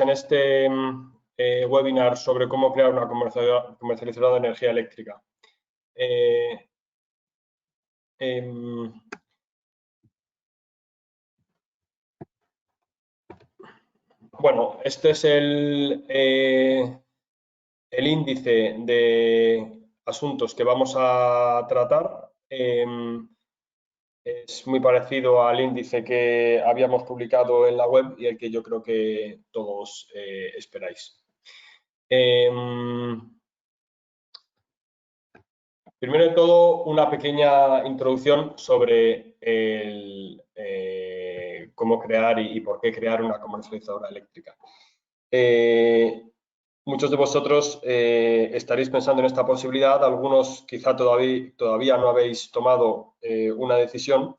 en este webinar sobre cómo crear una comercializadora de energía eléctrica. Bueno, este es el índice de asuntos que vamos a tratar. Es muy parecido al índice que habíamos publicado en la web y el que yo creo que todos esperáis. Primero de todo, una pequeña introducción sobre cómo crear y por qué crear una comercializadora eléctrica. Muchos de vosotros estaréis pensando en esta posibilidad, algunos quizá todavía no habéis tomado una decisión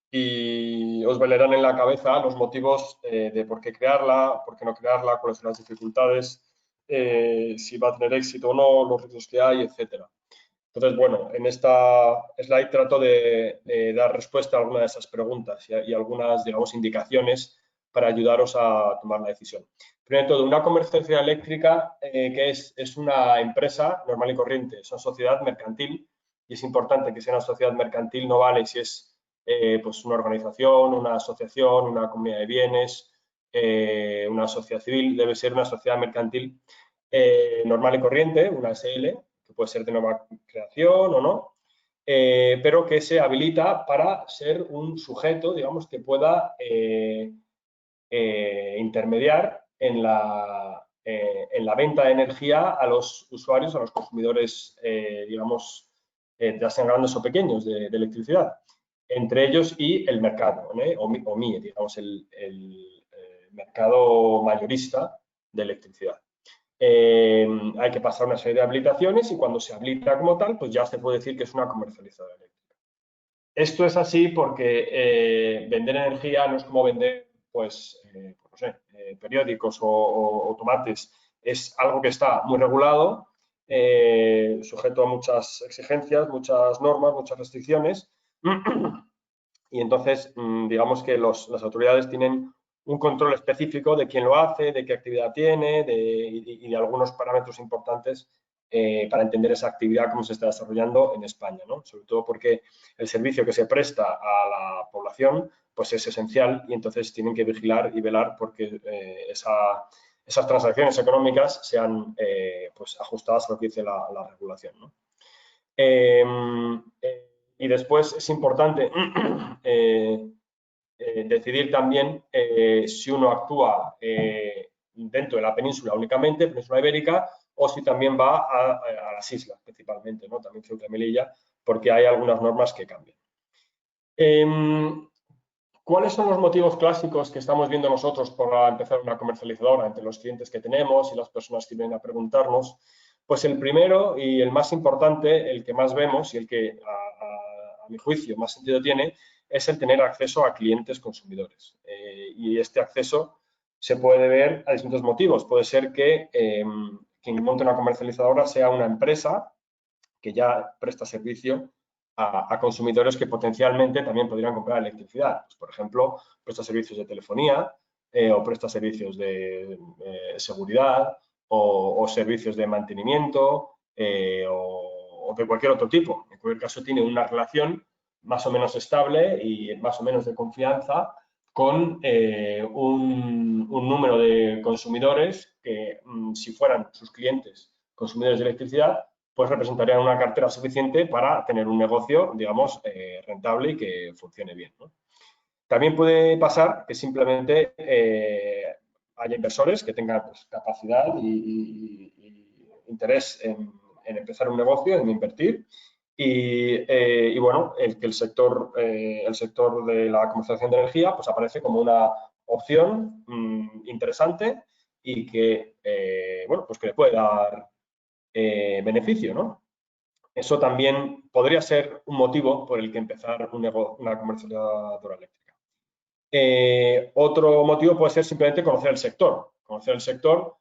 y os velarán en la cabeza los motivos de por qué crearla, por qué no crearla, cuáles son las dificultades, si va a tener éxito o no, los riesgos que hay, etcétera. Entonces, bueno, en esta slide trato de dar respuesta a algunas de esas preguntas y algunas, digamos, indicaciones para ayudaros a tomar la decisión. Primero de todo, una comercializadora eléctrica que es una empresa normal y corriente, es una sociedad mercantil y es importante que sea una sociedad mercantil, no vale si es pues una organización, una asociación, una comunidad de bienes, una sociedad civil, debe ser una sociedad mercantil normal y corriente, una SL, que puede ser de nueva creación o no, pero que se habilita para ser un sujeto, digamos, que pueda intermediar en la venta de energía a los usuarios, a los consumidores, digamos, ya sean grandes o pequeños de electricidad, entre ellos y el mercado, o MIE, digamos, el mercado mayorista de electricidad. Hay que pasar una serie de habilitaciones y cuando se habilita como tal, pues ya se puede decir que es una comercializadora eléctrica. Esto es así porque vender energía no es como vender, pues, no sé, periódicos o tomates. Es algo que está muy regulado, sujeto a muchas exigencias, muchas normas, muchas restricciones. Y entonces, digamos que las autoridades tienen un control específico de quién lo hace, de qué actividad tiene y de algunos parámetros importantes para entender esa actividad, cómo se está desarrollando en España, ¿no? Sobre todo porque el servicio que se presta a la población pues es esencial y entonces tienen que vigilar y velar porque esas transacciones económicas sean pues ajustadas a lo que dice la regulación, ¿no? Y después es importante decidir también si uno actúa dentro de la península únicamente, península ibérica, o si también va a las islas principalmente, ¿no? También Ceuta y Melilla, porque hay algunas normas que cambian. ¿Cuáles son los motivos clásicos que estamos viendo nosotros para empezar una comercializadora entre los clientes que tenemos y las personas que vienen a preguntarnos? Pues el primero y el más importante, el que más vemos y el que a mi juicio más sentido tiene, es el tener acceso a clientes consumidores. Y este acceso se puede ver a distintos motivos. Puede ser que quien monte una comercializadora sea una empresa que ya presta servicio a consumidores que potencialmente también podrían comprar electricidad. Pues, por ejemplo, presta servicios de telefonía o presta servicios de seguridad o servicios de mantenimiento o de cualquier otro tipo. En cualquier caso, tiene una relación más o menos estable y más o menos de confianza con un número de consumidores que, si fueran sus clientes consumidores de electricidad, pues representarían una cartera suficiente para tener un negocio, digamos, rentable y que funcione bien, ¿no? También puede pasar que simplemente haya inversores que tengan pues, capacidad y interés en empezar un negocio, en invertir. Y bueno, el sector de la comercialización de energía pues aparece como una opción interesante y que, bueno, pues que le puede dar beneficio, ¿no? Eso también podría ser un motivo por el que empezar una comercializadora eléctrica. Otro motivo puede ser simplemente conocer el sector. Conocer el sector,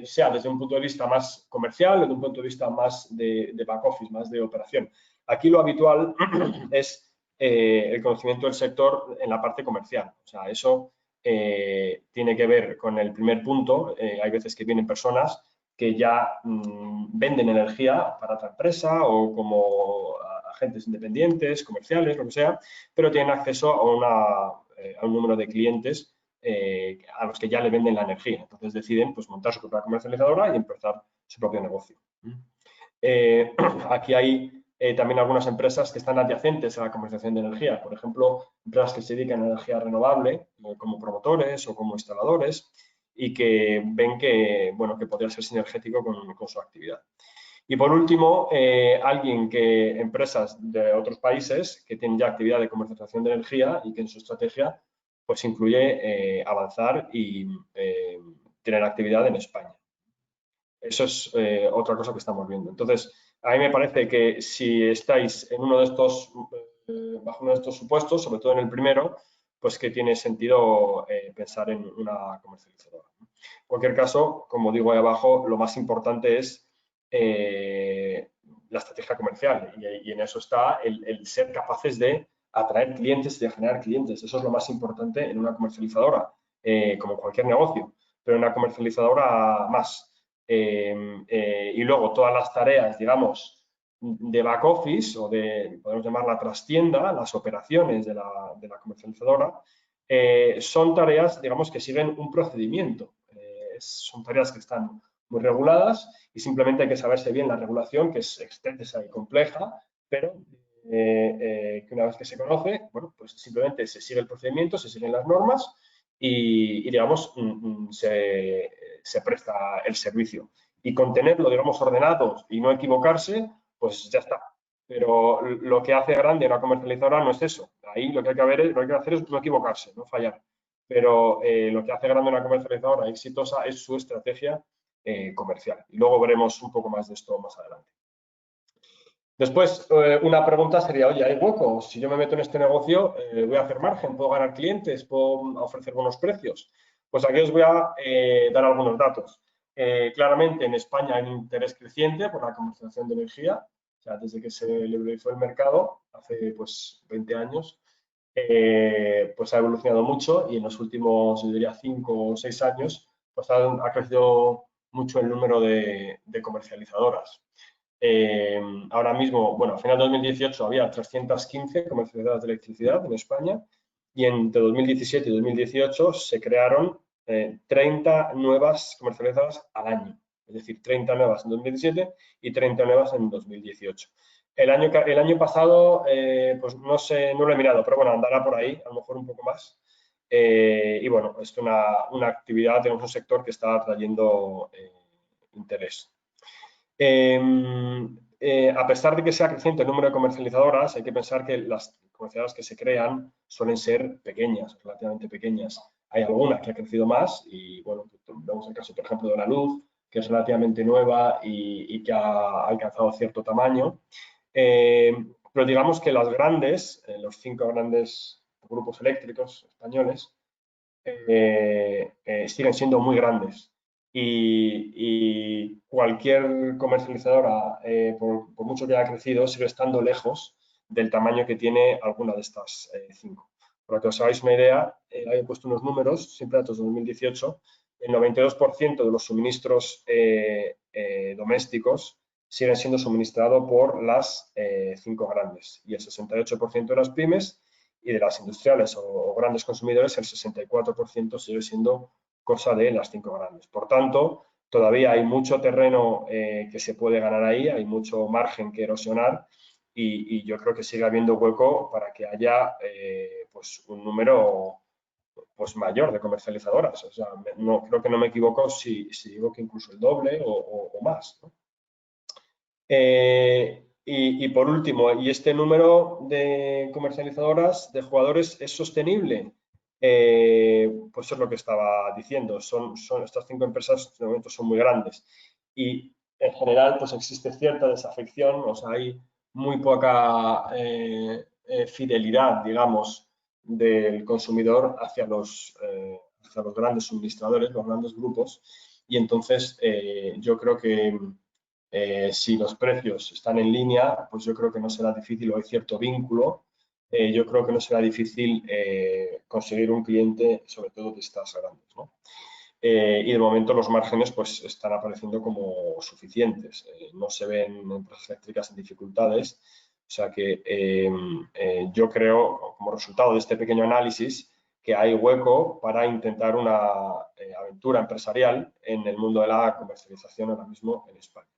sea desde un punto de vista más comercial o desde un punto de vista más de back office, más de operación. Aquí lo habitual es el conocimiento del sector en la parte comercial. O sea, eso tiene que ver con el primer punto. Hay veces que vienen personas que ya venden energía para otra empresa o como agentes independientes, comerciales, lo que sea, pero tienen acceso a un número de clientes a los que ya le venden la energía. Entonces deciden pues, montar su propia comercializadora y empezar su propio negocio. Aquí hay también algunas empresas que están adyacentes a la comercialización de energía. Por ejemplo, empresas que se dedican a energía renovable, como promotores o como instaladores, y que ven que, bueno, que podría ser sinergético con su actividad. Y por último, empresas de otros países que tienen ya actividad de comercialización de energía y que en su estrategia pues incluye avanzar y tener actividad en España. Eso es otra cosa que estamos viendo. Entonces, a mí me parece que si estáis en uno de estos, bajo uno de estos supuestos, sobre todo en el primero, pues que tiene sentido pensar en una comercializadora. En cualquier caso, como digo ahí abajo, lo más importante es la estrategia comercial y en eso está el ser capaces de atraer clientes y de generar clientes. Eso es lo más importante en una comercializadora, como cualquier negocio, pero en una comercializadora más. Y luego todas las tareas, digamos, de back office o de, podemos llamarla trastienda, las operaciones de la comercializadora, son tareas, digamos, que siguen un procedimiento. Son tareas que están muy reguladas y simplemente hay que saberse bien la regulación, que es extensa y compleja, pero que una vez que se conoce, bueno, pues simplemente se sigue el procedimiento, se siguen las normas y digamos, se presta el servicio. Y con tenerlo, digamos, ordenado y no equivocarse, pues ya está. Pero lo que hace grande una comercializadora no es eso. Ahí lo que hay que hacer es no equivocarse, no fallar. Pero lo que hace grande una comercializadora exitosa es su estrategia comercial. Y luego veremos un poco más de esto más adelante. Después, una pregunta sería, oye, ¿hay hueco? Si yo me meto en este negocio, ¿voy a hacer margen? ¿Puedo ganar clientes? ¿Puedo ofrecer buenos precios? Pues aquí os voy a dar algunos datos. Claramente, en España hay un interés creciente por la comercialización de energía. O sea, desde que se liberalizó el mercado, hace pues 20 años, pues ha evolucionado mucho y en los últimos, yo diría, 5 o 6 años, pues ha crecido mucho el número de comercializadoras. Ahora mismo, bueno, a final de 2018 había 315 comercializadoras de electricidad en España y entre 2017 y 2018 se crearon 30 nuevas comercializadoras al año, es decir, 30 nuevas en 2017 y 30 nuevas en 2018. El año pasado, pues no sé, no lo he mirado, pero bueno, andará por ahí, a lo mejor un poco más. Y bueno, es una actividad, tenemos un sector que está atrayendo interés. A pesar de que sea creciente el número de comercializadoras, hay que pensar que las comercializadoras que se crean suelen ser pequeñas, relativamente pequeñas. Hay alguna que ha crecido más y, bueno, vemos el caso, por ejemplo, de La Luz, que es relativamente nueva y que ha alcanzado cierto tamaño. Pero digamos que las grandes, los 5 grandes grupos eléctricos españoles, siguen siendo muy grandes y cualquier comercializadora, por mucho que haya crecido, sigue estando lejos del tamaño que tiene alguna de estas 5. Para que os hagáis una idea, he puesto unos números, siempre datos de 2018, el 92% de los suministros domésticos siguen siendo suministrados por las 5 grandes y el 68% de las pymes y de las industriales o grandes consumidores el 64% sigue siendo cosa de las 5 grandes. Por tanto, todavía hay mucho terreno que se puede ganar ahí, hay mucho margen que erosionar y yo creo que sigue habiendo hueco para que haya pues un número pues mayor de comercializadoras. O sea, no, creo que no me equivoco si digo que incluso el doble o más, ¿no? Y por último, ¿y este número de comercializadoras, de jugadores, es sostenible? Pues eso es lo que estaba diciendo. Son estas 5 empresas de momento son muy grandes y en general pues existe cierta desafección, o sea, hay muy poca fidelidad, digamos, del consumidor hacia los grandes suministradores, los grandes grupos y entonces yo creo que si los precios están en línea, pues yo creo que no será difícil o hay cierto vínculo yo creo que no será difícil conseguir un cliente, sobre todo de estas grandes, ¿no? Y de momento los márgenes pues están apareciendo como suficientes. No se ven empresas eléctricas en dificultades. O sea que yo creo, como resultado de este pequeño análisis, que hay hueco para intentar una aventura empresarial en el mundo de la comercialización ahora mismo en España.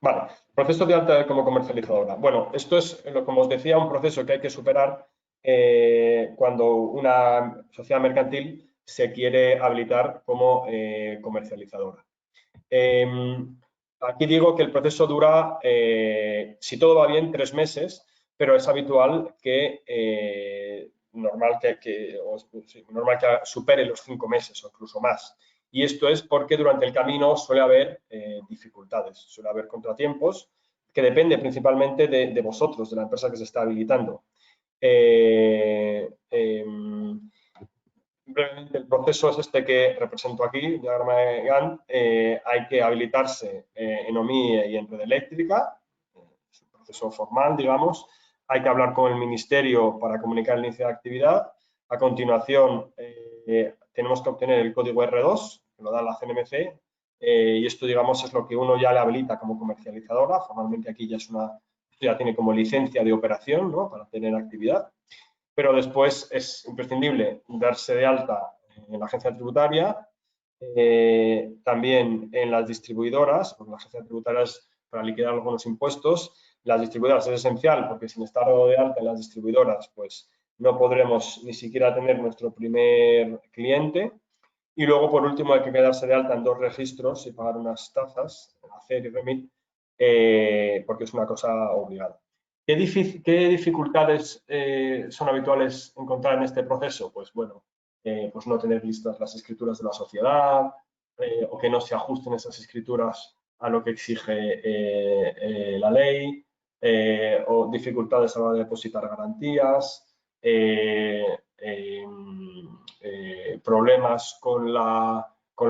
Vale, proceso de alta como comercializadora. Bueno, esto es, como os decía, un proceso que hay que superar cuando una sociedad mercantil se quiere habilitar como comercializadora. Aquí digo que el proceso dura, si todo va bien, 3 meses, pero es habitual que, normal que supere los 5 meses o incluso más. Y esto es porque durante el camino suele haber dificultades, suele haber contratiempos, que depende principalmente de vosotros, de la empresa que se está habilitando. Brevemente, el proceso es este que represento aquí, diagrama de Gantt. Hay que habilitarse en OMIE y en red eléctrica, es un proceso formal, digamos. Hay que hablar con el ministerio para comunicar el inicio de actividad. A continuación, tenemos que obtener el código R2, que lo da la CNMC, y esto, digamos, es lo que uno ya le habilita como comercializadora. Formalmente aquí ya tiene como licencia de operación, ¿no?, para tener actividad. Pero después es imprescindible darse de alta en la agencia tributaria, también en las distribuidoras, porque la agencia tributaria es para liquidar algunos impuestos. Las distribuidoras es esencial porque sin estar dado de alta en las distribuidoras, pues no podremos ni siquiera tener nuestro primer cliente. Y luego, por último, hay que quedarse de alta en 2 registros y pagar unas tasas, ACER y REMIT, porque es una cosa obligada. ¿Qué dificultades son habituales encontrar en este proceso? Pues bueno, pues no tener listas las escrituras de la sociedad, o que no se ajusten esas escrituras a lo que exige la ley, o dificultades a la hora de depositar garantías, problemas con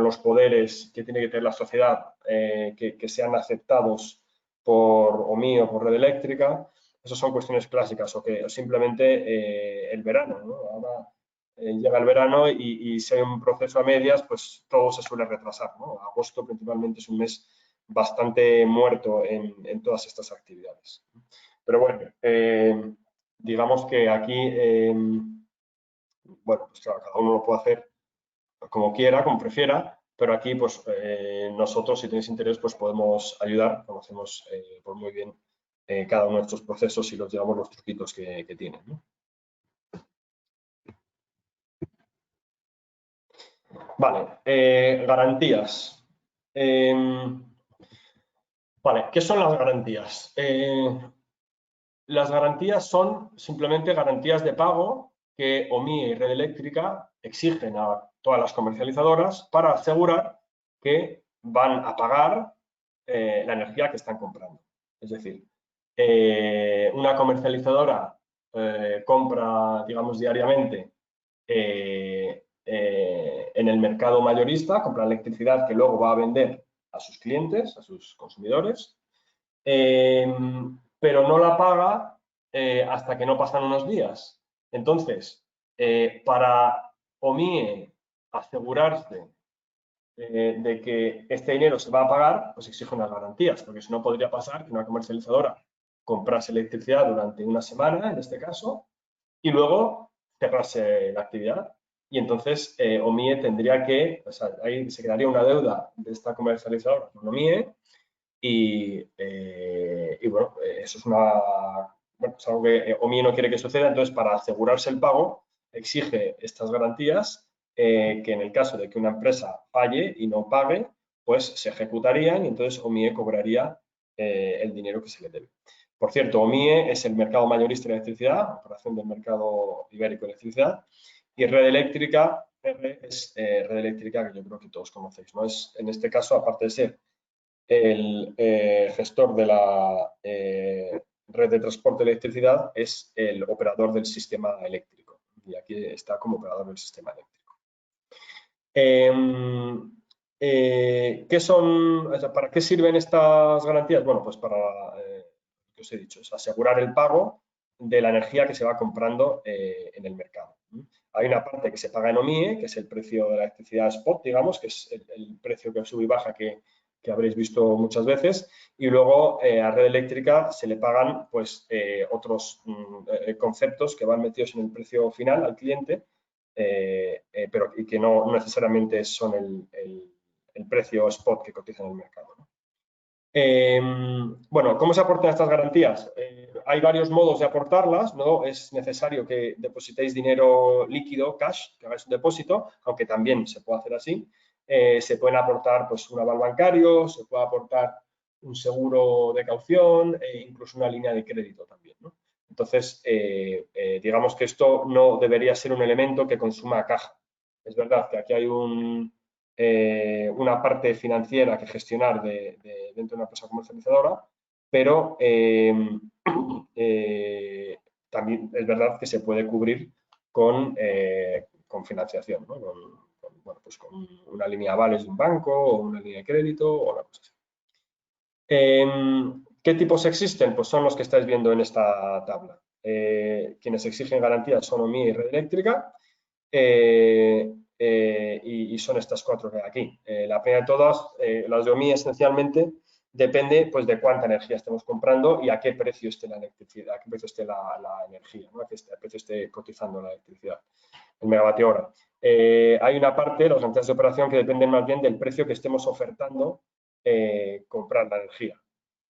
los poderes que tiene que tener la sociedad, que sean aceptados por OMI o por red eléctrica. Esas son cuestiones clásicas, o que simplemente el verano, ¿no? Ahora llega el verano y si hay un proceso a medias, pues todo se suele retrasar, ¿no? Agosto principalmente es un mes bastante muerto en todas estas actividades. Pero bueno, digamos que aquí, bueno, pues claro, cada uno lo puede hacer como quiera, como prefiera, pero aquí, pues nosotros, si tenéis interés, pues podemos ayudar, conocemos pues muy bien cada uno de estos procesos y los llevamos los truquitos que tienen, ¿no? Vale, garantías. Vale, ¿qué son las garantías? Las garantías son simplemente garantías de pago que OMIE y Red Eléctrica exigen a todas las comercializadoras para asegurar que van a pagar la energía que están comprando. Es decir, una comercializadora compra, digamos, diariamente en el mercado mayorista, compra electricidad que luego va a vender a sus clientes, a sus consumidores, pero no la paga hasta que no pasan unos días. Entonces, para OMIE asegurarse de que este dinero se va a pagar, pues exige unas garantías, porque si no podría pasar que una comercializadora comprase electricidad durante una semana, en este caso, y luego cerrase la actividad. Y entonces OMIE tendría que, o sea, ahí se quedaría una deuda de esta comercializadora con OMIE, y bueno, eso es bueno, es algo que OMIE no quiere que suceda. Entonces, para asegurarse el pago, exige estas garantías que en el caso de que una empresa falle y no pague, pues se ejecutarían y entonces OMIE cobraría el dinero que se le debe. Por cierto, OMIE es el mercado mayorista de electricidad, operación del mercado ibérico de electricidad, y Red Eléctrica, es Red Eléctrica, que yo creo que todos conocéis, ¿no? Es, en este caso, aparte de ser el gestor de la red de transporte de electricidad, es el operador del sistema eléctrico. Y aquí está como operador del sistema eléctrico. ¿Qué son, o sea, ¿para qué sirven estas garantías? Bueno, pues para, que os he dicho, es asegurar el pago de la energía que se va comprando en el mercado. Hay una parte que se paga en OMIE, que es el precio de la electricidad spot, digamos, que es el precio que sube y baja que habréis visto muchas veces, y luego a Red Eléctrica se le pagan pues, otros conceptos que van metidos en el precio final al cliente, pero y que no necesariamente son el precio spot que cotiza en el mercado, ¿no? Bueno, ¿cómo se aportan estas garantías? Hay varios modos de aportarlas, ¿no? Es necesario que depositéis dinero líquido, cash, que hagáis un depósito, aunque también se puede hacer así. Se pueden aportar pues, un aval bancario, se puede aportar un seguro de caución e incluso una línea de crédito también, ¿no? Entonces, digamos que esto no debería ser un elemento que consuma caja. Es verdad que aquí hay una parte financiera que gestionar dentro de una empresa comercializadora, pero también es verdad que se puede cubrir con financiación, ¿no? Bueno, pues con una línea de avales de un banco o una línea de crédito o una cosa así. ¿Qué tipos existen? Pues son los que estáis viendo en esta tabla. Quienes exigen garantías son OMIE y Red Eléctrica. Y son estas cuatro que hay aquí. La primera de todas, las de OMI esencialmente, depende pues, de cuánta energía estemos comprando y a qué precio esté la electricidad, a qué precio esté la energía, ¿no? A qué precio esté cotizando la electricidad, el megavatio hora. Hay una parte, las garantías de operación, que dependen más bien del precio que estemos ofertando comprar la energía,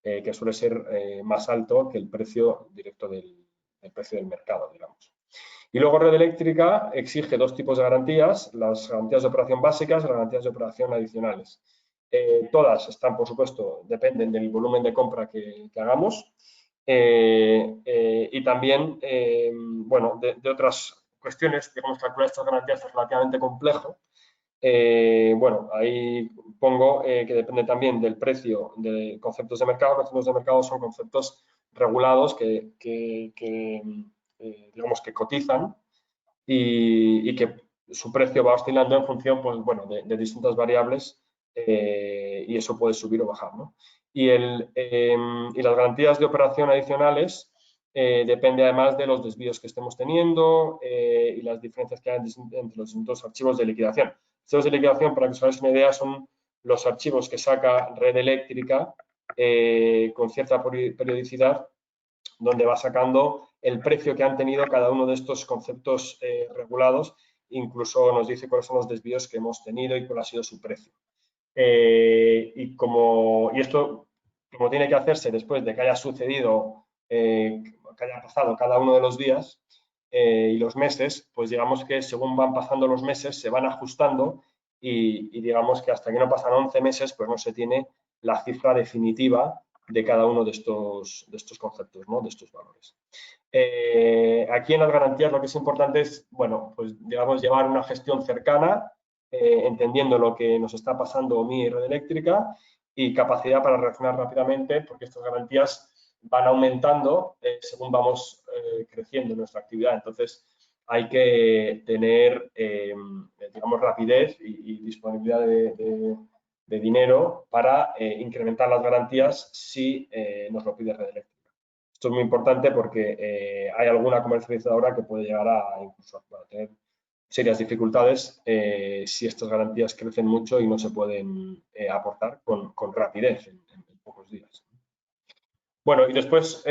que suele ser más alto que el precio directo del precio del mercado, digamos. Y luego Red Eléctrica exige dos tipos de garantías, las garantías de operación básicas y las garantías de operación adicionales. Todas están, por supuesto, dependen del volumen de compra que hagamos y también, bueno, de otras cuestiones, digamos, calcular estas garantías es relativamente complejo. Bueno, ahí pongo que depende también del precio de conceptos de mercado. Conceptos de mercado son conceptos regulados que digamos, que cotizan y que su precio va oscilando en función, pues, bueno, de distintas variables y eso puede subir o bajar, ¿no? Y las garantías de operación adicionales depende además de los desvíos que estemos teniendo y las diferencias que hay entre los distintos archivos de liquidación. Archivos de liquidación, para que os hagáis una idea, son los archivos que saca Red Eléctrica con cierta periodicidad, donde va sacando el precio que han tenido cada uno de estos conceptos regulados, incluso nos dice cuáles son los desvíos que hemos tenido y cuál ha sido su precio. Y esto, como tiene que hacerse después de que haya sucedido, que haya pasado cada uno de los días y los meses, pues digamos que según van pasando los meses se van ajustando y digamos que hasta que no pasan 11 meses, pues no se tiene la cifra definitiva de cada uno de estos conceptos, ¿no? De estos valores. Aquí en las garantías lo que es importante es, bueno, pues digamos llevar una gestión cercana, entendiendo lo que nos está pasando OMI y Red Eléctrica y capacidad para reaccionar rápidamente, porque estas garantías van aumentando según vamos creciendo en nuestra actividad. Entonces, hay que tener, digamos, rapidez y disponibilidad de dinero para incrementar las garantías si nos lo pide Red Eléctrica. Esto es muy importante porque hay alguna comercializadora que puede llegar a incluso a tener serias dificultades si estas garantías crecen mucho y no se pueden aportar con rapidez en pocos días. Bueno, y después,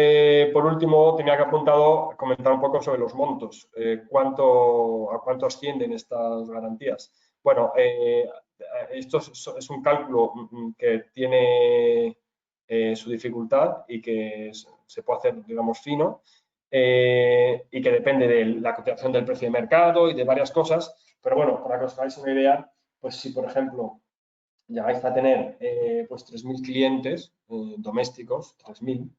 por último, tenía que apuntado comentar un poco sobre los montos. ¿A cuánto ascienden estas garantías? Bueno, esto es un cálculo que tiene su dificultad y que se puede hacer, digamos, fino y que depende de la cotización del precio de mercado y de varias cosas. Pero bueno, para que os hagáis una idea, pues si, por ejemplo, llegáis a tener pues 3.000 clientes domésticos, 3.000,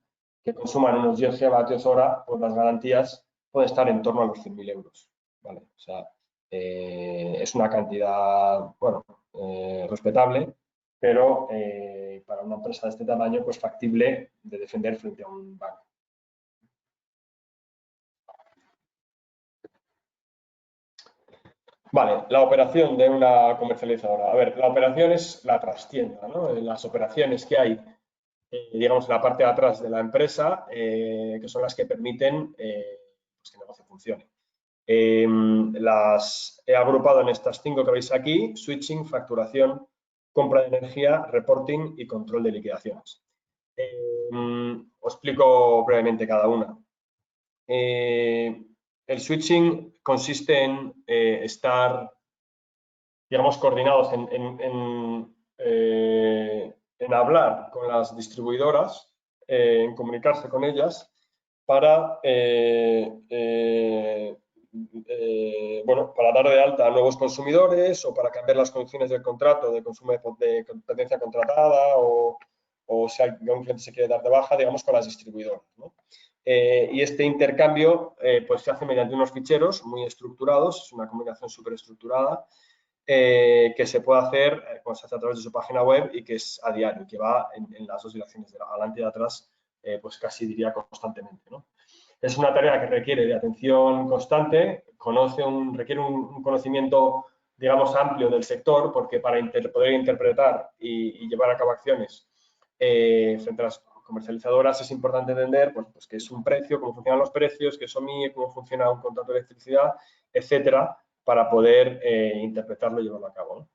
que consuman unos 10 gigavatios hora, pues las garantías pueden estar en torno a los 100.000 euros. ¿Vale? O sea, es una cantidad, bueno, respetable, pero para una empresa de este tamaño, pues factible de defender frente a un banco. Vale, la operación de una comercializadora. A ver, la operación es la trastienda, ¿no? Las operaciones que hay, digamos, en la parte de atrás de la empresa, que son las que permiten pues que el negocio funcione. Las he agrupado en estas 5 que veis aquí: switching, facturación, compra de energía, reporting y control de liquidaciones. Os explico brevemente cada una. El switching consiste en estar, digamos, coordinados en hablar con las distribuidoras, en comunicarse con ellas para, bueno, para dar de alta a nuevos consumidores o para cambiar las condiciones del contrato de consumo de competencia contratada o si un cliente se quiere dar de baja, digamos, con las distribuidoras, ¿no? Y este intercambio pues se hace mediante unos ficheros muy estructurados, es una comunicación súper estructurada, que se puede hacer cuando se hace a través de su página web y que es a diario, que va en las dos direcciones, de adelante y de atrás, pues casi diría constantemente, ¿no? Es una tarea que requiere de atención constante, requiere un conocimiento, digamos, amplio del sector, porque para poder interpretar y llevar a cabo acciones frente a las comercializadoras es importante entender pues qué es un precio, cómo funcionan los precios, qué es OMIE, cómo funciona un contrato de electricidad, etcétera, para poder interpretarlo y llevarlo a cabo, ¿no?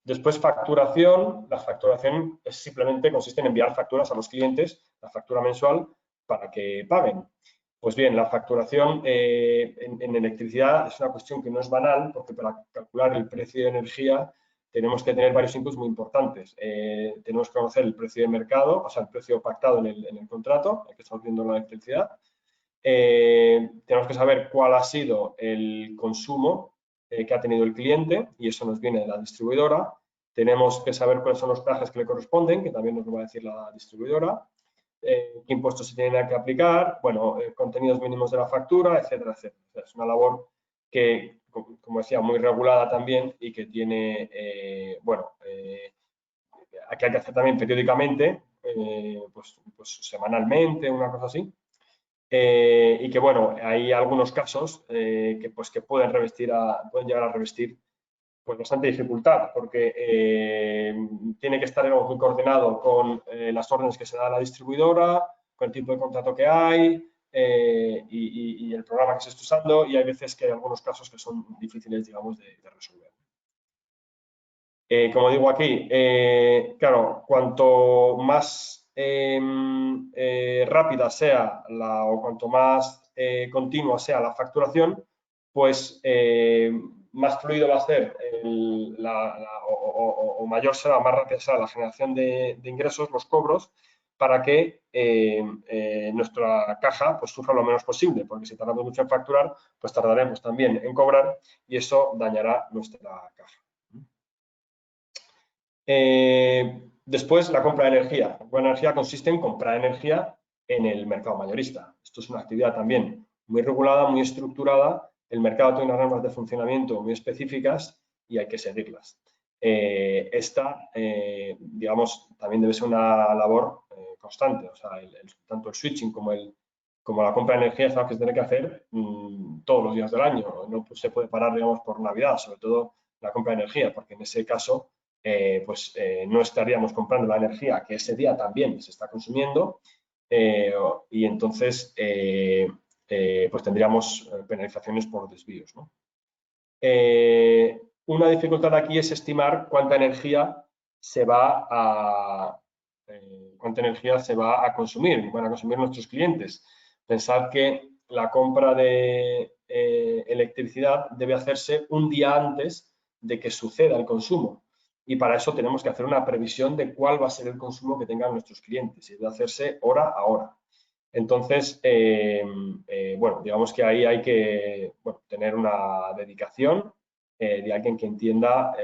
Después, facturación. La facturación simplemente consiste en enviar facturas a los clientes, la factura mensual, para que paguen. Pues bien, la facturación en electricidad es una cuestión que no es banal, porque para calcular el precio de energía tenemos que tener varios inputs muy importantes. Tenemos que conocer el precio de mercado, o sea, el precio pactado en el contrato, el que estamos viendo en la electricidad. Tenemos que saber cuál ha sido el consumo que ha tenido el cliente, y eso nos viene de la distribuidora. Tenemos que saber cuáles son los peajes que le corresponden, que también nos lo va a decir la distribuidora. Qué impuestos se tienen que aplicar, bueno, contenidos mínimos de la factura, etcétera, etcétera. O sea, es una labor que, como decía, muy regulada también y que tiene, bueno, que hay que hacer también periódicamente, pues semanalmente, una cosa así. Y que, bueno, hay algunos casos que pueden llegar a revestir pues bastante dificultad, porque tiene que estar muy coordinado con las órdenes que se da a la distribuidora, con el tipo de contrato que hay y el programa que se está usando, y hay veces que hay algunos casos que son difíciles, digamos, de resolver. Como digo aquí, claro, cuanto más rápida sea o cuanto más continua sea la facturación, pues más fluido va a ser o mayor será, más rápida será la generación de ingresos, los cobros, para que nuestra caja pues sufra lo menos posible, porque si tardamos mucho en facturar, pues tardaremos también en cobrar y eso dañará nuestra caja. Después, la compra de energía. La compra de energía consiste en comprar energía en el mercado mayorista. Esto es una actividad también muy regulada, muy estructurada. El mercado tiene unas normas de funcionamiento muy específicas y hay que seguirlas. Esta, digamos, también debe ser una labor constante. O sea, tanto el switching como la compra de energía es algo que se tiene que hacer todos los días del año. No se puede parar, digamos, por Navidad, sobre todo la compra de energía, porque en ese caso no estaríamos comprando la energía que ese día también se está consumiendo y entonces pues tendríamos penalizaciones por desvíos, ¿no? Una dificultad aquí es estimar cuánta energía se va a consumir, van a consumir nuestros clientes. Pensad que la compra de electricidad debe hacerse un día antes de que suceda el consumo. Y para eso tenemos que hacer una previsión de cuál va a ser el consumo que tengan nuestros clientes. Y debe hacerse hora a hora. Entonces, bueno, digamos que ahí hay que tener una dedicación de alguien que entienda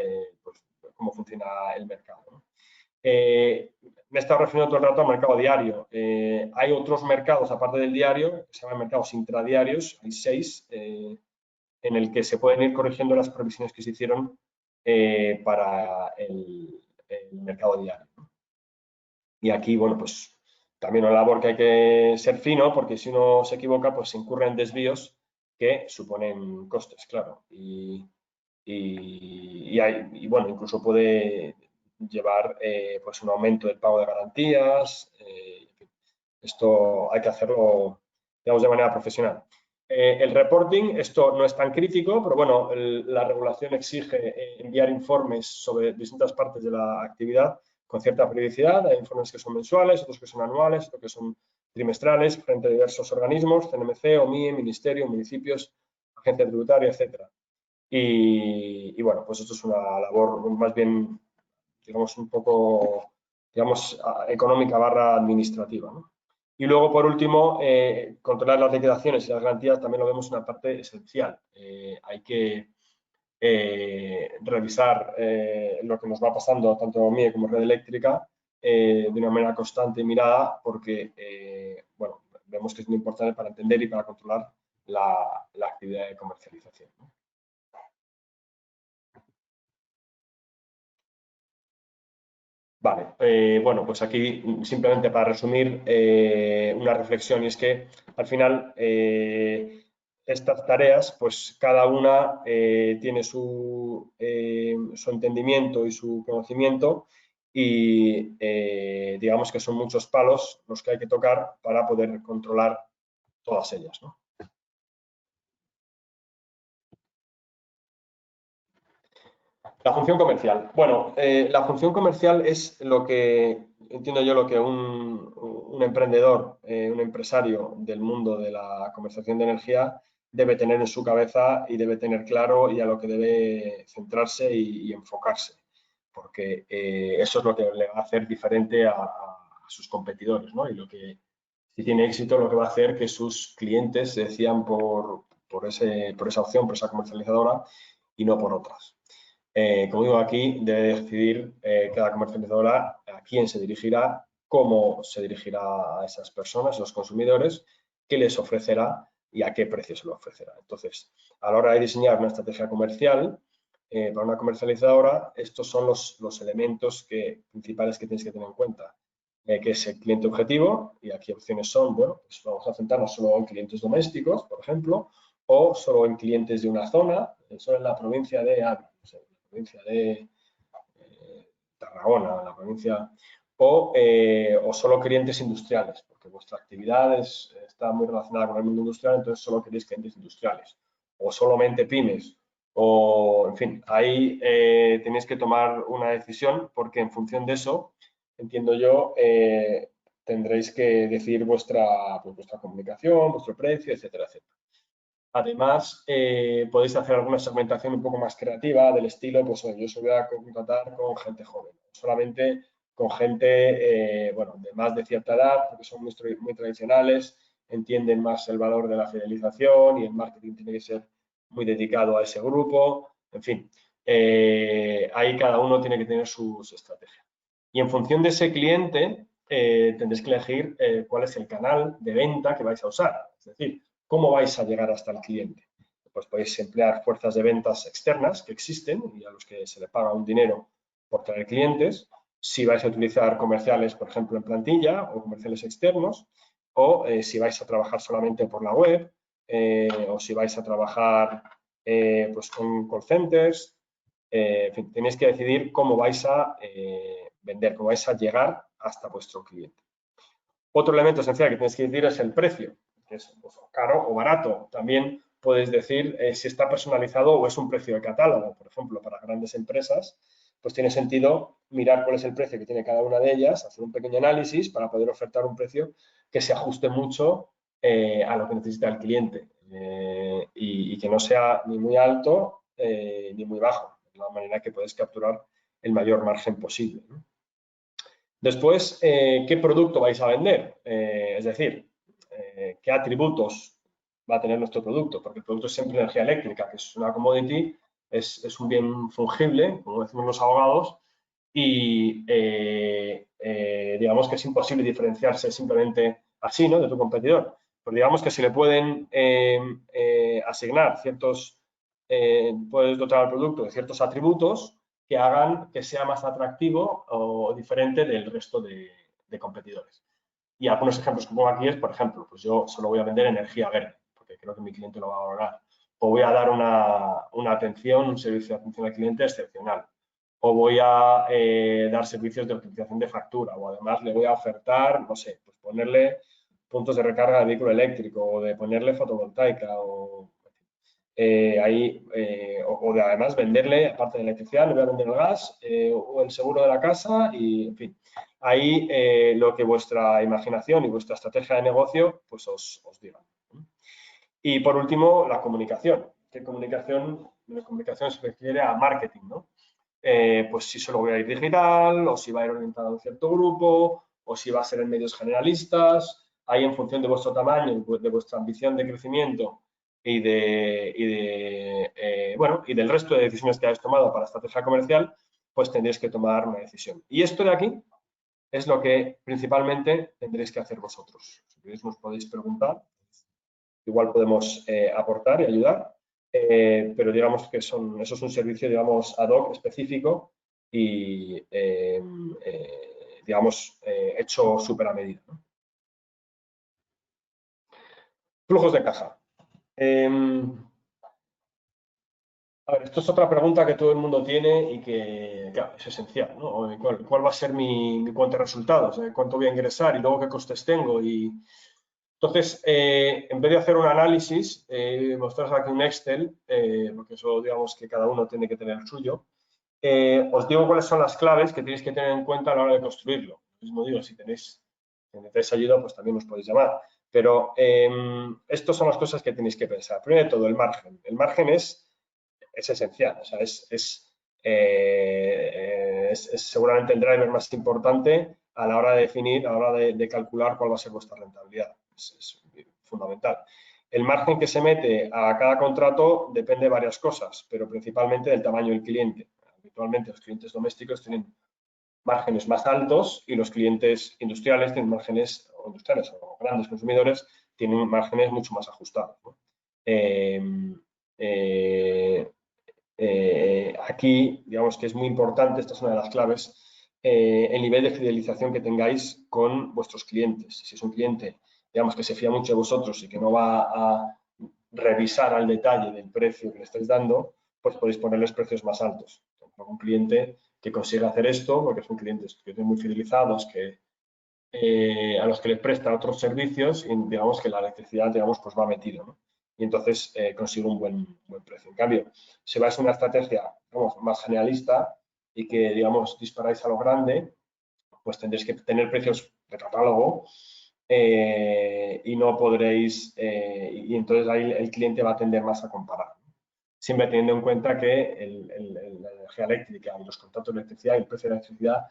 pues, cómo funciona el mercado, ¿no? Me he estado refiriendo todo el rato al mercado diario. Hay otros mercados, aparte del diario, que se llaman mercados intradiarios, hay 6, en el que se pueden ir corrigiendo las previsiones que se hicieron para el mercado diario, ¿no? Y aquí, bueno, pues también una labor que hay que ser fino, porque si uno se equivoca, pues se incurre en desvíos que suponen costes, claro. Bueno, incluso puede llevar pues un aumento del pago de garantías. Esto hay que hacerlo, digamos, de manera profesional. El reporting, esto no es tan crítico, pero bueno, la regulación exige enviar informes sobre distintas partes de la actividad con cierta periodicidad. Hay informes que son mensuales, otros que son anuales, otros que son trimestrales, frente a diversos organismos, CNMC, OMIE, Ministerio, municipios, agencia tributaria, etcétera. Bueno, pues esto es una labor más bien, digamos, un poco, digamos, económica / administrativa, ¿no? Y luego, por último, controlar las liquidaciones y las garantías también lo vemos una parte esencial. Hay que revisar lo que nos va pasando tanto a MIE como Red Eléctrica de una manera constante y mirada, porque bueno, vemos que es muy importante para entender y para controlar la actividad de comercialización, ¿no? Vale, bueno, pues aquí simplemente para resumir una reflexión, y es que al final estas tareas, pues cada una tiene su entendimiento y su conocimiento, y digamos que son muchos palos los que hay que tocar para poder controlar todas ellas, ¿no? La función comercial. Bueno, la función comercial es lo que, entiendo yo, lo que un emprendedor, un empresario del mundo de la comercialización de energía debe tener en su cabeza y debe tener claro, y a lo que debe centrarse y enfocarse, porque eso es lo que le va a hacer diferente a sus competidores, ¿no? Y lo que, si tiene éxito, lo que va a hacer que sus clientes se decidan por esa opción, por esa comercializadora y no por otras. Como digo, aquí debe decidir cada comercializadora a quién se dirigirá, cómo se dirigirá a esas personas, a los consumidores, qué les ofrecerá y a qué precio se lo ofrecerá. Entonces, a la hora de diseñar una estrategia comercial para una comercializadora, estos son los elementos principales que tienes que tener en cuenta. Que es el cliente objetivo, y aquí opciones son, bueno, pues vamos a centrarnos solo en clientes domésticos, por ejemplo, o solo en clientes de una zona, solo en la provincia de Ávila, la provincia de Tarragona, la provincia, o solo clientes industriales, porque vuestra actividad está muy relacionada con el mundo industrial, entonces solo queréis clientes industriales, o solamente pymes, o en fin, ahí tenéis que tomar una decisión, porque en función de eso, entiendo yo, tendréis que decidir pues, vuestra comunicación, vuestro precio, etcétera, etcétera. Además, podéis hacer alguna segmentación un poco más creativa del estilo, pues yo se voy a contratar con gente joven, solamente con gente, bueno, de más de cierta edad, porque son muy tradicionales, entienden más el valor de la fidelización, y el marketing tiene que ser muy dedicado a ese grupo. En fin, ahí cada uno tiene que tener sus estrategias. Y en función de ese cliente, tendréis que elegir cuál es el canal de venta que vais a usar. Es decir, ¿cómo vais a llegar hasta el cliente? Pues podéis emplear fuerzas de ventas externas que existen y a los que se le paga un dinero por traer clientes. Si vais a utilizar comerciales, por ejemplo, en plantilla, o comerciales externos, o si vais a trabajar solamente por la web, o si vais a trabajar pues con call centers. En fin, tenéis que decidir cómo vais a vender, cómo vais a llegar hasta vuestro cliente. Otro elemento esencial que tenéis que decidir es el precio, que es pues, caro o barato. También podéis decir si está personalizado o es un precio de catálogo. Por ejemplo, para grandes empresas, pues tiene sentido mirar cuál es el precio que tiene cada una de ellas, hacer un pequeño análisis para poder ofertar un precio que se ajuste mucho a lo que necesita el cliente y que no sea ni muy alto ni muy bajo, de la manera que puedes capturar el mayor margen posible, ¿no? Después, ¿qué producto vais a vender? Es decir, ¿qué atributos va a tener nuestro producto? Porque el producto es siempre energía eléctrica, que es una commodity, es un bien fungible, como decimos los abogados, y digamos que es imposible diferenciarse simplemente así, ¿no?, de tu competidor. Pues digamos que si le pueden asignar puedes dotar al producto de ciertos atributos que hagan que sea más atractivo o diferente del resto de competidores. Y algunos ejemplos que pongo aquí es, por ejemplo, pues yo solo voy a vender energía verde, porque porque creo que mi cliente lo va a valorar. O voy a dar una atención, un servicio de atención al cliente excepcional. O voy a dar servicios de optimización de factura. O además le voy a ofertar, no sé, pues ponerle puntos de recarga de vehículo eléctrico o de ponerle fotovoltaica o o de además venderle, aparte de la electricidad, le voy a vender el gas o el seguro de la casa y, en fin, ahí lo que vuestra imaginación y vuestra estrategia de negocio pues os diga. Y por último, la comunicación. ¿Qué comunicación? La comunicación se refiere a marketing, ¿no? Pues si solo voy a ir digital o si va a ir orientado a un cierto grupo o si va a ser en medios generalistas. Ahí en función de vuestro tamaño, de vuestra ambición de crecimiento y del resto de decisiones que habéis tomado para estrategia comercial, pues tendréis que tomar una decisión. Y esto de aquí es lo que principalmente tendréis que hacer vosotros. Si queréis nos podéis preguntar, igual podemos aportar y ayudar, pero digamos que eso es un servicio, digamos, ad hoc específico y, digamos, hecho súper a medida, ¿no? Flujos de caja. A ver, esto es otra pregunta que todo el mundo tiene y que, claro, es esencial, ¿no? ¿Cuál va a ser mi cuenta de resultados? ¿Cuánto voy a ingresar y luego qué costes tengo? Y entonces, en vez de hacer un análisis, mostraros aquí un Excel, porque eso digamos que cada uno tiene que tener el suyo, os digo cuáles son las claves que tenéis que tener en cuenta a la hora de construirlo. Lo mismo digo, si necesitáis ayuda, pues también os podéis llamar. Pero estas son las cosas que tenéis que pensar. Primero de todo, el margen. El margen es esencial, o sea, es seguramente el driver más importante a la hora de definir, a la hora de calcular cuál va a ser vuestra rentabilidad. Es fundamental. El margen que se mete a cada contrato depende de varias cosas, pero principalmente del tamaño del cliente. Habitualmente los clientes domésticos tienen márgenes más altos y los clientes industriales tienen márgenes, o industriales o grandes consumidores, tienen márgenes mucho más ajustados, ¿no? Aquí, digamos que es muy importante, esta es una de las claves, el nivel de fidelización que tengáis con vuestros clientes. Si es un cliente, digamos, que se fía mucho de vosotros y que no va a revisar al detalle del precio que le estáis dando, pues podéis ponerles precios más altos. Un cliente que consigue hacer esto, porque son clientes que tienen muy fidelizados, a los que les prestan otros servicios y digamos que la electricidad, digamos, pues va metido, ¿no? Y entonces consigue un buen precio. En cambio, si vais a una estrategia, digamos, más generalista y que, digamos, disparáis a lo grande, pues tendréis que tener precios de catálogo y no podréis, y entonces ahí el cliente va a tender más a comparar. Siempre teniendo en cuenta que la energía eléctrica y los contratos de electricidad y el precio de la electricidad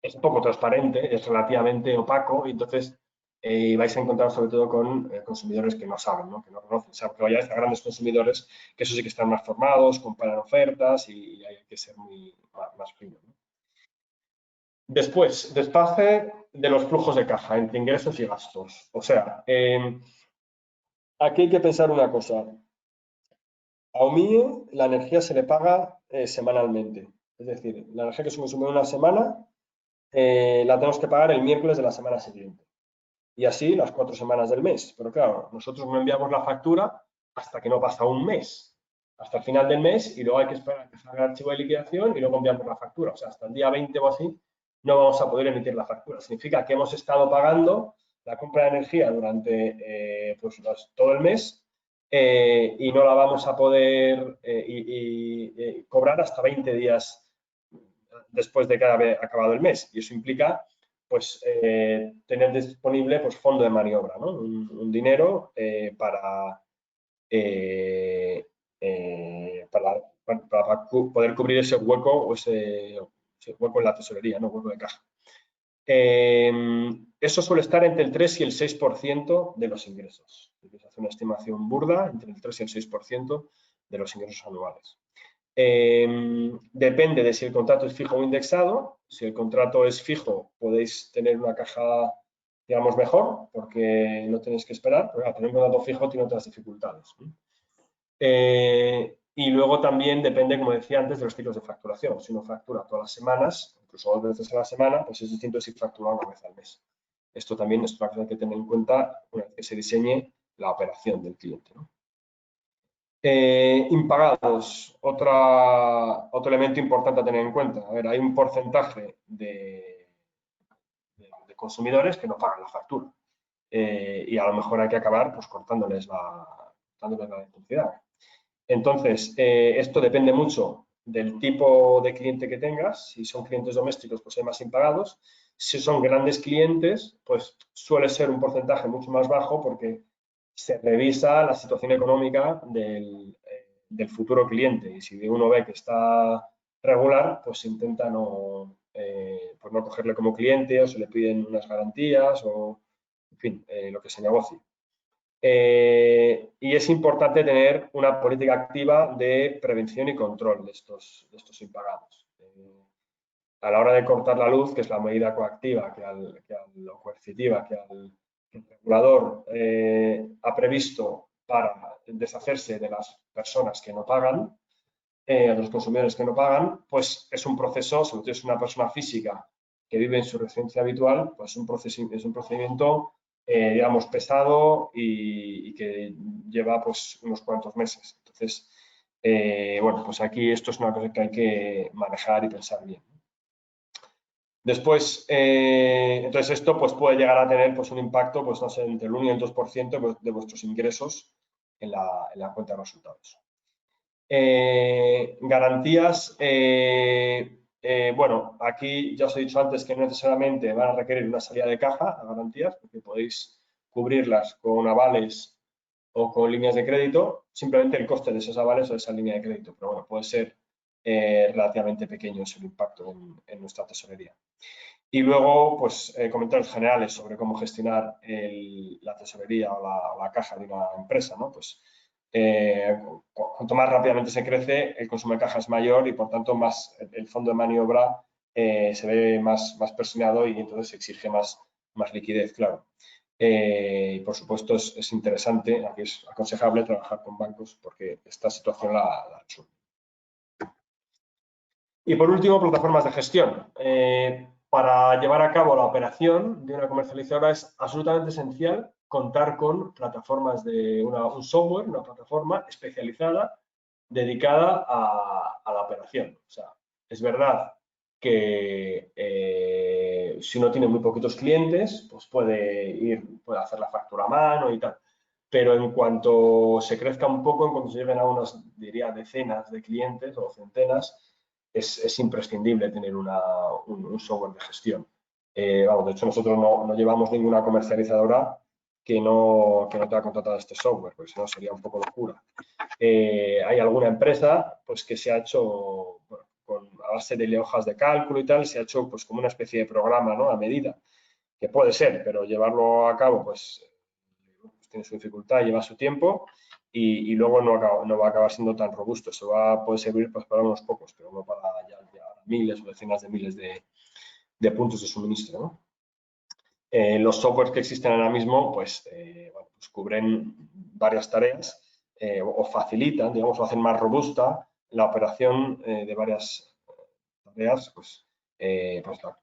es poco transparente, es relativamente opaco y entonces vais a encontrar sobre todo con consumidores que no saben, ¿no? Que no conocen. O sea, que vayáis a grandes consumidores que eso sí que están más formados, comparan ofertas y hay que ser más fino, ¿no? Después, despace de los flujos de caja entre ingresos y gastos. O sea, aquí hay que pensar una cosa. A OMIE la energía se le paga semanalmente. Es decir, la energía que se consume en una semana la tenemos que pagar el miércoles de la semana siguiente. Y así las 4 semanas del mes. Pero claro, nosotros no enviamos la factura hasta que no pasa un mes, hasta el final del mes, y luego hay que esperar a que salga el archivo de liquidación y luego enviamos la factura. O sea, hasta el día 20 o así no vamos a poder emitir la factura. Significa que hemos estado pagando la compra de energía durante todo el mes y no la vamos a poder cobrar hasta 20 días después de que haya acabado el mes. Y eso implica pues tener disponible pues fondo de maniobra, ¿no? Un dinero para poder cubrir ese hueco o ese hueco en la tesorería, ¿no? Hueco de caja. Eso suele estar entre el 3 y el 6% de los ingresos. Se hace una estimación burda entre el 3 y el 6% de los ingresos anuales. Depende de si el contrato es fijo o indexado. Si el contrato es fijo, podéis tener una caja, digamos, mejor, porque no tenéis que esperar. Pero tener un contrato fijo tiene otras dificultades. Y luego también depende, como decía antes, de los ciclos de facturación. Si uno factura todas las semanas, incluso 2 veces a la semana, pues es distinto si factura una vez al mes. Esto también es una cosa que hay que tener en cuenta una vez que se diseñe la operación del cliente, ¿no? Impagados, otro elemento importante a tener en cuenta. A ver, hay un porcentaje de consumidores que no pagan la factura y a lo mejor hay que acabar pues, cortándoles la electricidad. Entonces, esto depende mucho del tipo de cliente que tengas. Si son clientes domésticos, pues hay más impagados. Si son grandes clientes, pues suele ser un porcentaje mucho más bajo porque se revisa la situación económica del futuro cliente. Y si uno ve que está regular, pues se intenta pues no cogerle como cliente o se le piden unas garantías o, en fin, lo que se negocie. Y es importante tener una política activa de prevención y control de estos impagados. A la hora de cortar la luz, que es la medida coactiva o coercitiva que el regulador ha previsto para deshacerse de las personas que no pagan, de los consumidores que no pagan, pues es un proceso, sobre todo si es una persona física que vive en su residencia habitual, pues es un procedimiento digamos, pesado y que lleva pues unos cuantos meses. Entonces, bueno, pues aquí esto es una cosa que hay que manejar y pensar bien. Después, entonces esto pues puede llegar a tener pues un impacto, pues no sé, entre el 1 y el 2% de vuestros ingresos en la cuenta de resultados. Garantías, bueno, aquí ya os he dicho antes que no necesariamente van a requerir una salida de caja a garantías, porque podéis cubrirlas con avales o con líneas de crédito, simplemente el coste de esos avales o de esa línea de crédito, pero bueno, puede ser relativamente pequeño ese impacto en nuestra tesorería. Y luego, pues, comentarios generales sobre cómo gestionar la tesorería o la caja de una empresa, ¿no? Pues, cuanto más rápidamente se crece, el consumo de caja es mayor y, por tanto, más el fondo de maniobra se ve más presionado y entonces se exige más liquidez, claro. Y, por supuesto, es interesante, aquí es aconsejable trabajar con bancos porque esta situación la resuelve. Y, por último, plataformas de gestión. Para llevar a cabo la operación de una comercializadora es absolutamente esencial contar con plataformas de un software, una plataforma especializada dedicada a la operación. O sea, es verdad que si uno tiene muy poquitos clientes, pues puede hacer la factura a mano y tal. Pero en cuanto se crezca un poco, en cuanto se lleguen a unas, diría, decenas de clientes o centenas, es imprescindible tener un software de gestión. Vamos, de hecho, nosotros no llevamos ninguna comercializadora que no tenga contratado este software, porque si no sería un poco locura. Hay alguna empresa pues, que se ha hecho, bueno, a base de hojas de cálculo y tal, se ha hecho pues, como una especie de programa, ¿no? A medida, que puede ser, pero llevarlo a cabo pues tiene su dificultad, lleva su tiempo y luego no va a acabar siendo tan robusto. Eso puede servir pues, para unos pocos, pero no para ya miles o decenas de miles de puntos de suministro, ¿no? Los softwares que existen ahora mismo pues, bueno, pues cubren varias tareas o facilitan, digamos, o hacen más robusta la operación de varias tareas, pues,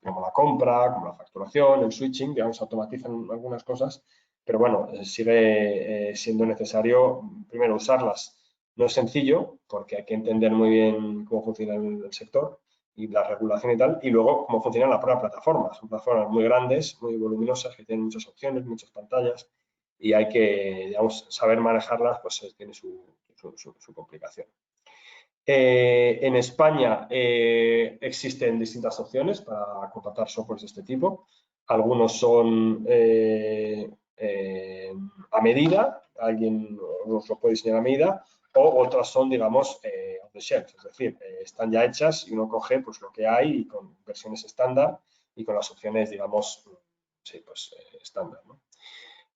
como la compra, como la facturación, el switching, digamos, automatizan algunas cosas, pero bueno, sigue siendo necesario primero usarlas. No es sencillo porque hay que entender muy bien cómo funciona el sector y la regulación y tal, y luego cómo funcionan las propias plataformas. Son plataformas muy grandes, muy voluminosas, que tienen muchas opciones, muchas pantallas, y hay que, digamos, saber manejarlas, pues tiene su complicación. En España existen distintas opciones para contratar softwares de este tipo. Algunos son a medida, alguien os lo puede diseñar a medida, o otras son, digamos, off the shelf, es decir, están ya hechas y uno coge pues, lo que hay y con versiones estándar y con las opciones, digamos, sí, pues estándar, ¿no?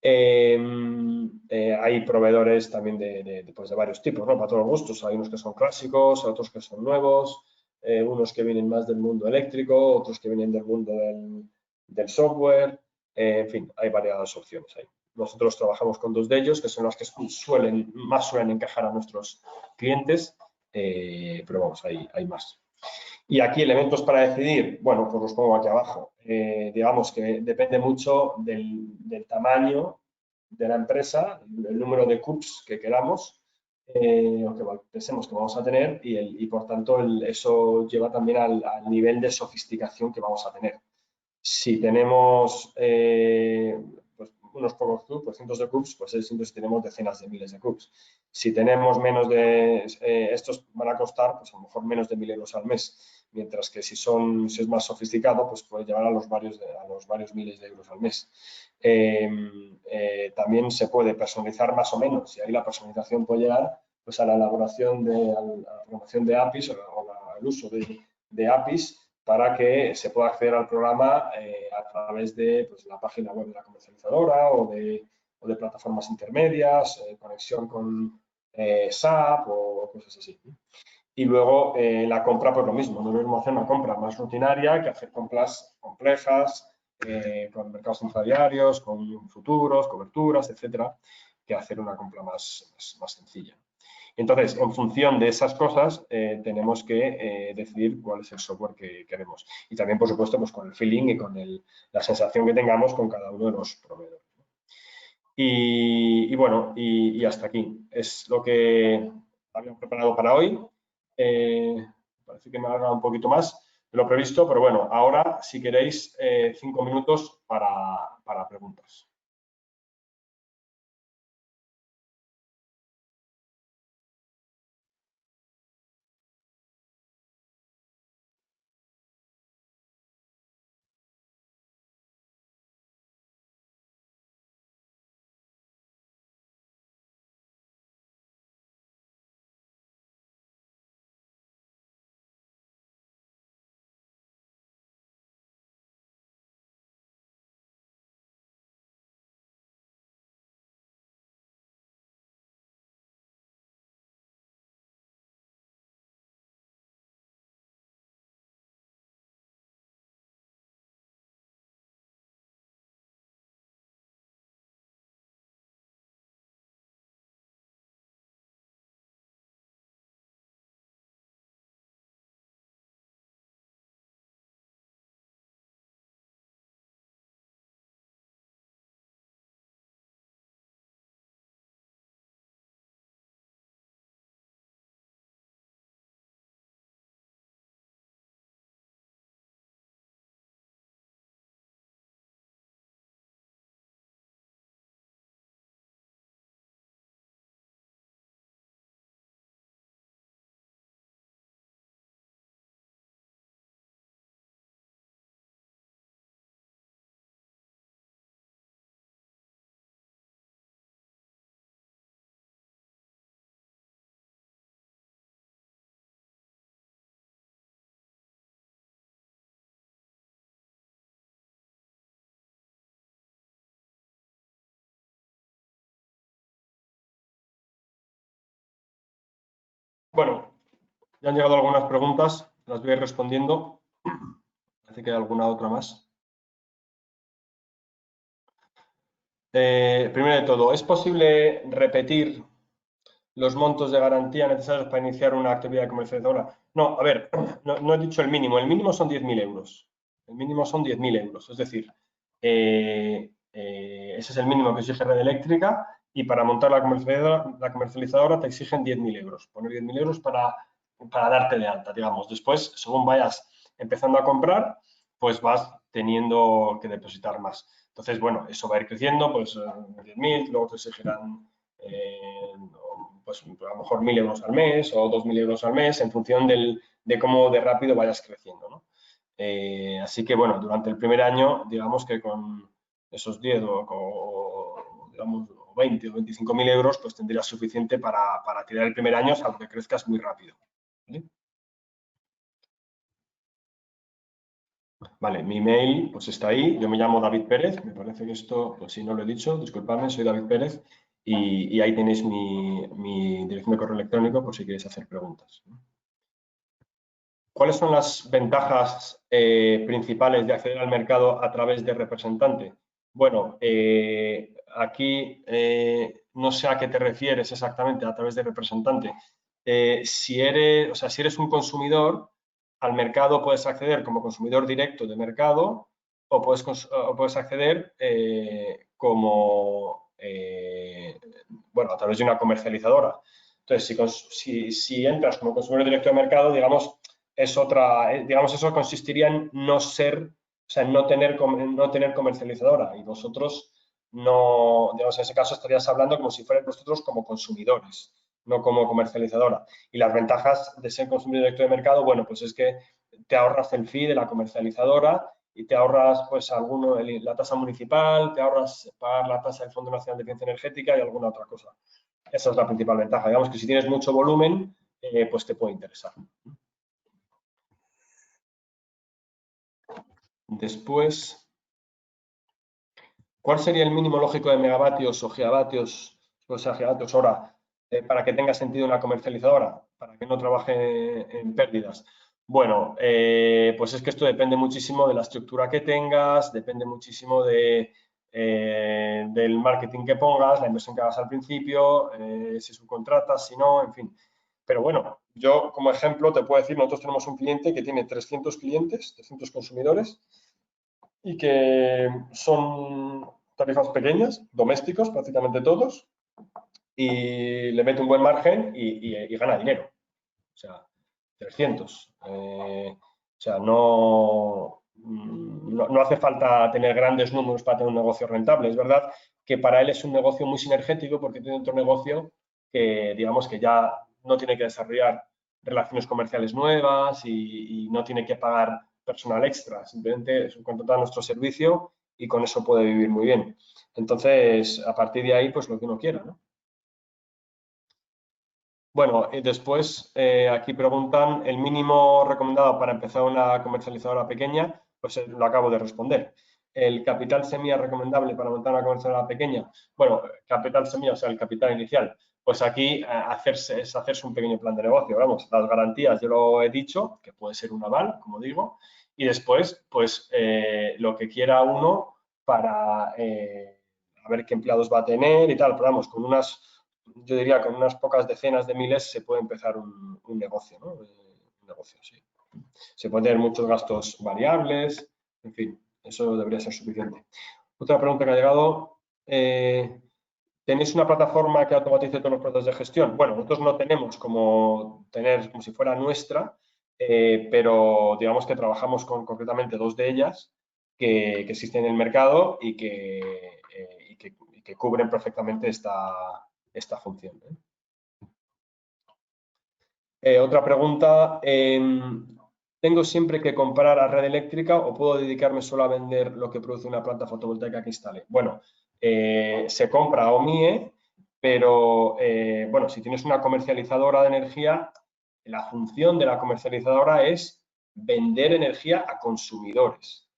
Hay proveedores también de varios tipos, ¿no? Para todos los gustos. Hay unos que son clásicos, otros que son nuevos, unos que vienen más del mundo eléctrico, otros que vienen del mundo del software. En fin, hay varias opciones ahí. Nosotros trabajamos con dos de ellos, que son las que suelen encajar a nuestros clientes, pero vamos, hay más. Y aquí elementos para decidir, bueno, pues los pongo aquí abajo. Digamos que depende mucho del tamaño de la empresa, el número de CUPs que queramos o que pensemos que vamos a tener y por tanto, eso lleva también al nivel de sofisticación que vamos a tener. Si tenemos pues, unos pocos CUPs, pues cientos de CUPs, pues es distinto si tenemos decenas de miles de CUPs. Si tenemos menos de, estos van a costar, pues a lo mejor menos de 1.000 euros al mes, mientras que si es más sofisticado, pues puede llevar a los varios miles de euros al mes. También se puede personalizar más o menos, y ahí la personalización puede llegar pues a la elaboración a la programación de APIs o al uso de APIs para que se pueda acceder al programa a través de pues, la página web de la comercializadora o de plataformas intermedias, conexión con SAP o cosas así. Y luego la compra, pues lo mismo, no es lo mismo hacer una compra más rutinaria que hacer compras complejas con mercados intradiarios, con futuros, coberturas, etcétera, que hacer una compra más sencilla. Entonces, en función de esas cosas, tenemos que decidir cuál es el software que queremos. Y también, por supuesto, pues con el feeling y con la sensación que tengamos con cada uno de los proveedores. Y bueno, y hasta aquí. Es lo que habíamos preparado para hoy. Parece que me ha alargado un poquito más de lo previsto, pero bueno, ahora, si queréis, 5 minutos para preguntas. Bueno, ya han llegado algunas preguntas, las voy a ir respondiendo. Parece que hay alguna otra más. Primero de todo, ¿es posible repetir los montos de garantía necesarios para iniciar una actividad comercializadora? No, a ver, no he dicho el mínimo son 10.000 euros. El mínimo son 10.000 euros, es decir, ese es el mínimo que exige Red Eléctrica y para montar la comercializadora te exigen 10.000 euros. Poner 10.000 euros para darte de alta, digamos. Después, según vayas empezando a comprar, pues vas teniendo que depositar más. Entonces, bueno, eso va a ir creciendo, pues 10.000, luego te exigirán pues a lo mejor 1.000 euros al mes o 2.000 euros al mes en función de cómo de rápido vayas creciendo, ¿no? Así que, bueno, durante el primer año, digamos que con esos 10 digamos, 20 o 25.000 euros, pues tendrías suficiente para tirar el primer año, salvo que crezcas muy rápido. ¿Vale? Vale, mi email pues está ahí, yo me llamo David Pérez, me parece que esto, pues si no lo he dicho, disculpadme, soy David Pérez y ahí tenéis mi dirección de correo electrónico por si queréis hacer preguntas. ¿Cuáles son las ventajas principales de acceder al mercado a través de representante? Bueno, aquí no sé a qué te refieres exactamente a través de representante. Si eres un consumidor, al mercado puedes acceder como consumidor directo de mercado o puedes acceder como bueno, a través de una comercializadora. Entonces, si entras como consumidor directo de mercado, digamos, es otra, digamos, eso consistiría en no ser, o sea, no tener comercializadora, y vosotros no, digamos, en ese caso estarías hablando como si fueran vosotros como consumidores, no como comercializadora. Y las ventajas de ser consumidor directo de mercado, bueno, pues es que te ahorras el fee de la comercializadora y te ahorras, pues, la tasa municipal, te ahorras pagar la tasa del Fondo Nacional de Eficiencia Energética y alguna otra cosa. Esa es la principal ventaja. Digamos que si tienes mucho volumen, pues te puede interesar. Después, ¿cuál sería el mínimo lógico de megavatios o gigavatios, o sea, gigavatios hora, para que tenga sentido una comercializadora, para que no trabaje en pérdidas? Bueno, pues es que esto depende muchísimo de la estructura que tengas, depende muchísimo del marketing que pongas, la inversión que hagas al principio, si subcontratas, si no, en fin. Pero bueno, yo como ejemplo te puedo decir, nosotros tenemos un cliente que tiene 300 clientes, 300 consumidores, y que son tarifas pequeñas, domésticos prácticamente todos, y le mete un buen margen y gana dinero. O sea, 300. O sea, no hace falta tener grandes números para tener un negocio rentable. Es verdad que para él es un negocio muy sinergético porque tiene otro negocio que, digamos, que ya no tiene que desarrollar relaciones comerciales nuevas y no tiene que pagar personal extra. Simplemente subcontrata nuestro servicio y con eso puede vivir muy bien. Entonces, a partir de ahí, pues lo que uno quiera, ¿no? Bueno, y después aquí preguntan el mínimo recomendado para empezar una comercializadora pequeña, pues lo acabo de responder. El capital semilla recomendable para montar una comercializadora pequeña, bueno, capital semilla, o sea, el capital inicial, pues aquí es hacerse un pequeño plan de negocio. Vamos, las garantías yo lo he dicho, que puede ser un aval, como digo, y después, pues lo que quiera uno para a ver qué empleados va a tener y tal, pero vamos, yo diría con unas pocas decenas de miles se puede empezar un negocio, ¿no? Un negocio, sí. Se pueden tener muchos gastos variables, en fin, eso debería ser suficiente. Otra pregunta que ha llegado, ¿tenéis una plataforma que automatice todos los procesos de gestión? Bueno, nosotros no tenemos como si fuera nuestra, pero digamos que trabajamos con concretamente dos de ellas que existen en el mercado y que cubren perfectamente esta función. Otra pregunta, ¿tengo siempre que comprar a red eléctrica o puedo dedicarme solo a vender lo que produce una planta fotovoltaica que instale? Bueno, se compra a OMIE, pero bueno, si tienes una comercializadora de energía, la función de la comercializadora es vender energía a consumidores.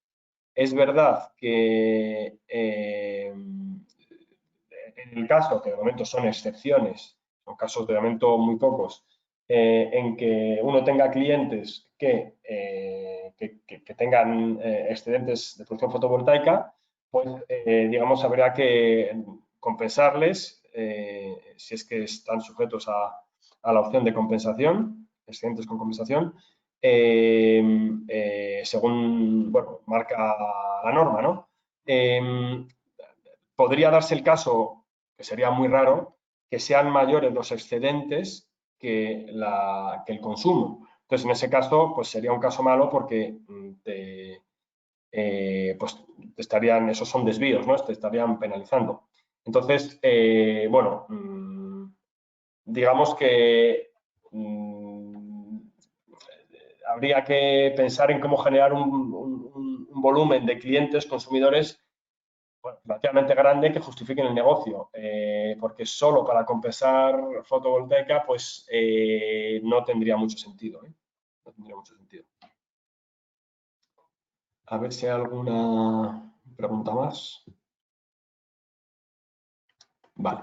Es verdad que en el caso, que de momento son excepciones, son casos de momento muy pocos, en que uno tenga clientes que tengan excedentes de producción fotovoltaica, pues digamos habría que compensarles si es que están sujetos a la opción de compensación, excedentes con compensación, según, bueno, marca la norma, ¿no? Podría darse el caso, que sería muy raro, que sean mayores los excedentes que el consumo. Entonces, en ese caso, pues sería un caso malo porque pues esos son desvíos, ¿no? Te estarían penalizando. Entonces, bueno, digamos que habría que pensar en cómo generar un volumen de clientes, consumidores, bueno, relativamente grande que justifiquen el negocio, porque solo para compensar fotovoltaica, pues no tendría mucho sentido. No tendría mucho sentido. A ver si hay alguna pregunta más. Vale.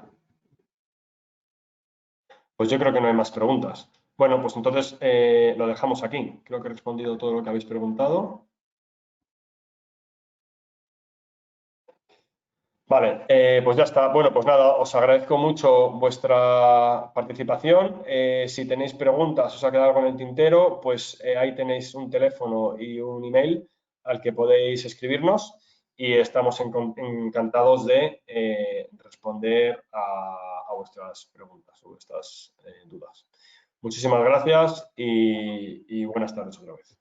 Pues yo creo que no hay más preguntas. Bueno, pues entonces lo dejamos aquí. Creo que he respondido todo lo que habéis preguntado. Vale, pues ya está. Bueno, pues nada, os agradezco mucho vuestra participación. Si tenéis preguntas, os ha quedado algo en el tintero, pues ahí tenéis un teléfono y un email al que podéis escribirnos. y estamos encantados de responder a vuestras preguntas o vuestras dudas. Muchísimas gracias y buenas tardes otra vez.